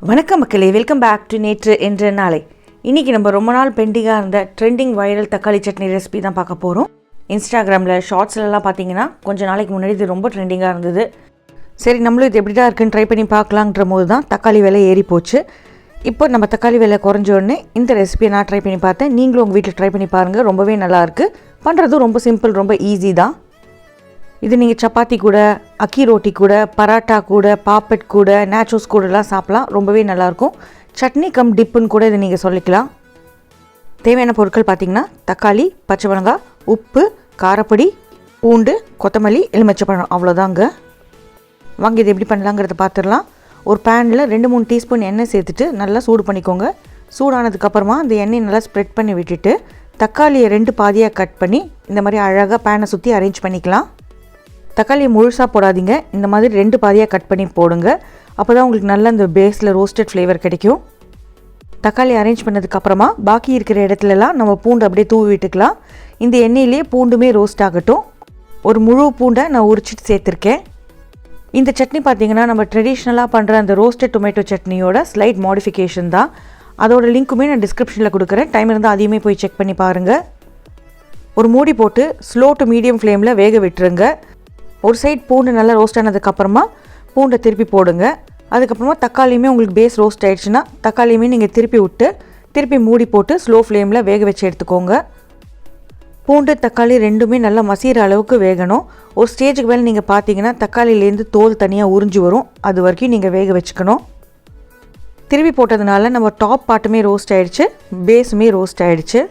வணக்கம் மக்களே, welcome back to நேற்று என்ற நாளை. இன்றைக்கி நம்ம ரொம்ப நாள் பெண்டிங்காக இருந்த ட்ரெண்டிங் வைரல் தக்காளி சட்னி ரெசிபி தான் பார்க்க போகிறோம். இன்ஸ்டாகிராமில் ஷார்ட்ஸ்லாம் பார்த்தீங்கன்னா கொஞ்சம் நாளைக்கு முன்னாடி இது ரொம்ப ட்ரெண்டிங்காக இருந்தது. சரி, நம்மளும் இது எப்படி தான் இருக்குன்னு ட்ரை பண்ணி பார்க்கலான்ற போது தான் தக்காளி விலை ஏறி போச்சு. இப்போ நம்ம தக்காளி விலை குறைஞ்ச உடனே இந்த ரெசிபியை நான் ட்ரை பண்ணி பார்த்தேன். நீங்களும் உங்கள் வீட்டில் ட்ரை பண்ணி பாருங்கள். ரொம்பவே நல்லாயிருக்கு. பண்ணுறதும் ரொம்ப சிம்பிள், ரொம்ப ஈஸி தான். இது நீங்கள் சப்பாத்தி கூட, அக்கி ரோட்டி கூட, பராட்டா கூட, பாப்பட் கூட, நேச்சோஸ் கூடலாம் சாப்பிட்லாம். ரொம்பவே நல்லாயிருக்கும். சட்னி கம் டிப்புன்னு கூட இதை நீங்கள் சொல்லிக்கலாம். தேவையான பொருட்கள் பார்த்திங்கன்னா தக்காளி, பச்சை மிளகாய், உப்பு, காரப்பொடி, பூண்டு, கொத்தமல்லி, எலுமிச்சைப்பழம், அவ்வளோதாங்க. வாங்க இது எப்படி பண்ணலாங்கிறத பார்த்துடலாம். ஒரு பேனில் 2-3 டீஸ்பூன் எண்ணெய் சேர்த்துட்டு நல்லா சூடு பண்ணிக்கோங்க. சூடானதுக்கப்புறமா அந்த எண்ணெயை நல்லா ஸ்ப்ரெட் பண்ணி விட்டுட்டு தக்காளியை 2 பாதியாக கட் பண்ணி இந்த மாதிரி அழகாக பேனை சுற்றி அரேஞ்ச் பண்ணிக்கலாம். தக்காளியை முழுசாக போடாதீங்க, இந்த மாதிரி 2 பாதியாக கட் பண்ணி போடுங்க. அப்போ தான் உங்களுக்கு நல்ல அந்த பேஸில் ரோஸ்டட் ஃப்ளேவர் கிடைக்கும். தக்காளி அரேஞ்ச் பண்ணதுக்கப்புறமா பாக்கி இருக்கிற இடத்துலலாம் நம்ம பூண்டு அப்படியே தூவி விட்டுக்கலாம். இந்த எண்ணெயிலேயே பூண்டுமே ரோஸ்ட் ஆகட்டும். ஒரு முழு பூண்டை நான் உரிச்சிட்டு சேர்த்துருக்கேன். இந்த சட்னி பார்த்திங்கன்னா நம்ம ட்ரெடிஷ்னலாக பண்ணுற அந்த ரோஸ்டட் டொமேட்டோ சட்னியோட ஸ்லைட் மாடிஃபிகேஷன் தான். அதோட லிங்க்குமே நான் டிஸ்கிரிப்ஷனில் கொடுக்குறேன். டைம் இருந்தால் அதையுமே போய் செக் பண்ணி பாருங்கள். ஒரு மூடி போட்டு ஸ்லோ டு மீடியம் ஃப்ளேமில் வேக விட்டுருங்க. ஒரு சைட் பூண்டு நல்லா ரோஸ்ட் ஆனதுக்கப்புறமா பூண்டை திருப்பி போடுங்க. அதுக்கப்புறமா தக்காளியுமே உங்களுக்கு பேஸ் ரோஸ்ட் ஆகிடுச்சுன்னா தக்காளியுமே நீங்கள் திருப்பி மூடி போட்டு ஸ்லோ ஃப்ளேமில் வேக வச்சு எடுத்துக்கோங்க. பூண்டு தக்காளி ரெண்டுமே நல்லா மசிகிற அளவுக்கு வேகணும். ஒரு ஸ்டேஜுக்கு மேலே நீங்கள் பார்த்தீங்கன்னா தக்காளியிலேருந்து தோல் தனியாக உறிஞ்சி வரும். அது வரைக்கும் நீங்கள் வேக வச்சுக்கணும். திருப்பி போட்டதுனால நம்ம டாப் பாட்டுமே ரோஸ்ட் ஆகிடுச்சு, பேஸுமே ரோஸ்ட் ஆகிடுச்சு.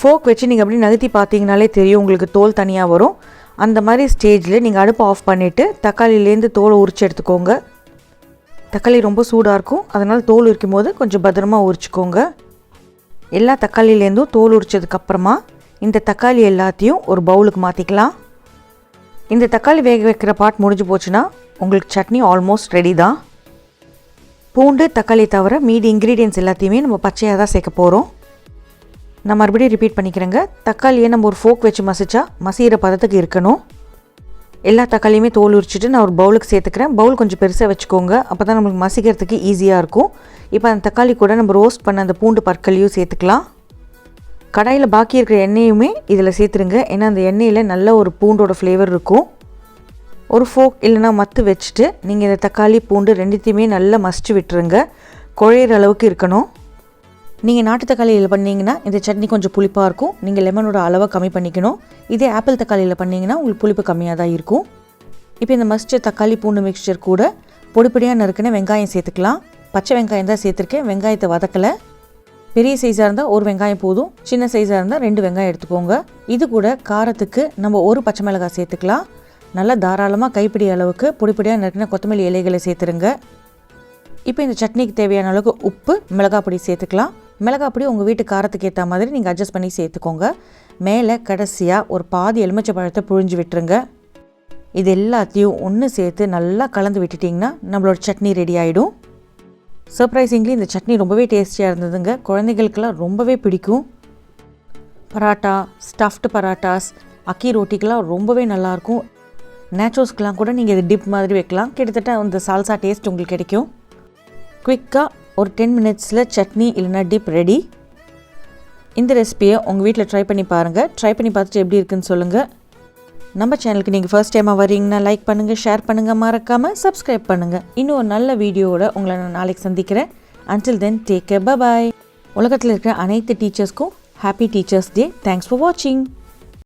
ஃபோக் வச்சு நீங்கள் அப்படி நகர்த்தி பார்த்தீங்கனாலே தெரியும் உங்களுக்கு தோல் தனியாக வரும். அந்த மாதிரி ஸ்டேஜில் நீங்கள் அடுப்பை ஆஃப் பண்ணிவிட்டு தக்காளியிலேருந்து தோலை உரிச்சு எடுத்துக்கோங்க. தக்காளி ரொம்ப சூடாக இருக்கும், அதனால் தோல் உரிக்கும் போது கொஞ்சம் பத்திரமாக உரிச்சிக்கோங்க. எல்லா தக்காளியிலேருந்தும் தோல் உரிச்சதுக்கப்புறமா இந்த தக்காளி எல்லாத்தையும் ஒரு பவுலுக்கு மாற்றிக்கலாம். இந்த தக்காளி வேக வைக்கிற பார்ட் முடிஞ்சு போச்சுன்னா உங்களுக்கு சட்னி ஆல்மோஸ்ட் ரெடி தான். பூண்டு தக்காளி தவிர மீதி இன்க்ரீடியன்ட்ஸ் எல்லாத்தையுமே நம்ம பச்சையாக தான் சேர்க்க போகிறோம். நான் மறுபடியும் ரிப்பீட் பண்ணிக்கிறேங்க. தக்காளியை நம்ம ஒரு ஃபோக் வச்சு மசிகிற பதத்துக்கு இருக்கணும். எல்லா தக்காளியுமே தோல் உரிச்சிட்டு நான் ஒரு பவுலுக்கு சேர்த்துக்கிறேன். பவுல் கொஞ்சம் பெருசாக வச்சுக்கோங்க, அப்போ தான் நம்மளுக்கு மசிக்கிறதுக்கு ஈஸியாக இருக்கும். இப்போ அந்த தக்காளி கூட நம்ம ரோஸ்ட் பண்ண அந்த பூண்டு பற்களையும் சேர்த்துக்கலாம். கடாயில் பாக்கி இருக்கிற எண்ணெயுமே இதில் சேர்த்துருங்க. ஏன்னா அந்த எண்ணெயில் நல்ல ஒரு பூண்டோட ஃப்ளேவர் இருக்கும். ஒரு ஃபோக் இல்லைனா மத்து வச்சுட்டு நீங்கள் இந்த தக்காளி பூண்டு ரெண்டுத்தையுமே நல்லா மசிச்சு விட்டுருங்க. குழையிற அளவுக்கு இருக்கணும். நீங்கள் நாட்டு தக்காளியில் பண்ணிங்கன்னா இந்த சட்னி கொஞ்சம் புளிப்பாக இருக்கும். நீங்கள் லெமனோட அளவை கம்மி பண்ணிக்கணும். இதே ஆப்பிள் தக்காளியில் பண்ணிங்கன்னா உங்களுக்கு புளிப்பு கம்மியாக தான் இருக்கும். இப்போ இந்த மசிச்ச தக்காளி பூண்டு மிக்சர் கூட பொடிப்பொடியாக நறுக்குன வெங்காயம் சேர்த்துக்கலாம். பச்சை வெங்காயம் தான் சேர்த்துருக்கேன். வெங்காயத்தை வதக்கலை. பெரிய சைஸாக இருந்தால் ஒரு வெங்காயம் போதும், சின்ன சைஸாக இருந்தால் 2 வெங்காயம் எடுத்துக்கோங்க. இது கூட காரத்துக்கு நம்ம ஒரு பச்சை மிளகாய் சேர்த்துக்கலாம். நல்லா தாராளமாக கைப்பிடி அளவுக்கு பொடிப்பொடியாக நறுக்கின கொத்தமல்லி இலைகளை சேர்த்துருங்க. இப்போ இந்த சட்னிக்கு தேவையான அளவுக்கு உப்பு, மிளகாய் பொடி சேர்த்துக்கலாம். மிளகாய் பொடி உங்கள் வீட்டு காரத்துக்கு ஏற்ற மாதிரி நீங்கள் அட்ஜஸ்ட் பண்ணி சேர்த்துக்கோங்க. மேலே கடைசியாக ஒரு பாதி எலுமிச்சை பழத்தை புழிஞ்சு விட்டுருங்க. இது எல்லாத்தையும் ஒன்று சேர்த்து நல்லா கலந்து விட்டுட்டிங்கன்னா நம்மளோட சட்னி ரெடி ஆகிடும். சர்ப்ரைசிங்லி இந்த சட்னி ரொம்பவே டேஸ்டியாக இருந்ததுங்க. குழந்தைகளுக்கெல்லாம் ரொம்பவே பிடிக்கும். பராட்டா, ஸ்டஃப்டு பராட்டாஸ், அக்கி ரோட்டிக்கெலாம் ரொம்பவே நல்லாயிருக்கும். நேச்சோஸ்க்கெலாம் கூட நீங்கள் இது டிப் மாதிரி வைக்கலாம். கிட்டத்தட்ட அந்த சால்சா டேஸ்ட் உங்களுக்கு கிடைக்கும். குவிக்காக ஒரு 10 மினிட்ஸில் சட்னி இல்லைனா டிப் ரெடி. இந்த ரெசிபியை உங்கள் வீட்டில் ட்ரை பண்ணி பாருங்கள். ட்ரை பண்ணி பார்த்துட்டு எப்படி இருக்குன்னு சொல்லுங்கள். நம்ம சேனலுக்கு நீங்கள் ஃபர்ஸ்ட் டைமாக வரீங்கன்னா லைக் பண்ணுங்கள், ஷேர் பண்ணுங்கள், மறக்காமல் சப்ஸ்கிரைப் பண்ணுங்கள். இன்னும் ஒரு நல்ல வீடியோவோட உங்களை நான் நாளைக்கு சந்திக்கிறேன். Until then, take care, bye bye. உலகத்தில் இருக்கிற அனைத்து டீச்சர்ஸ்க்கும் happy teachers day. Thanks for வாட்சிங்.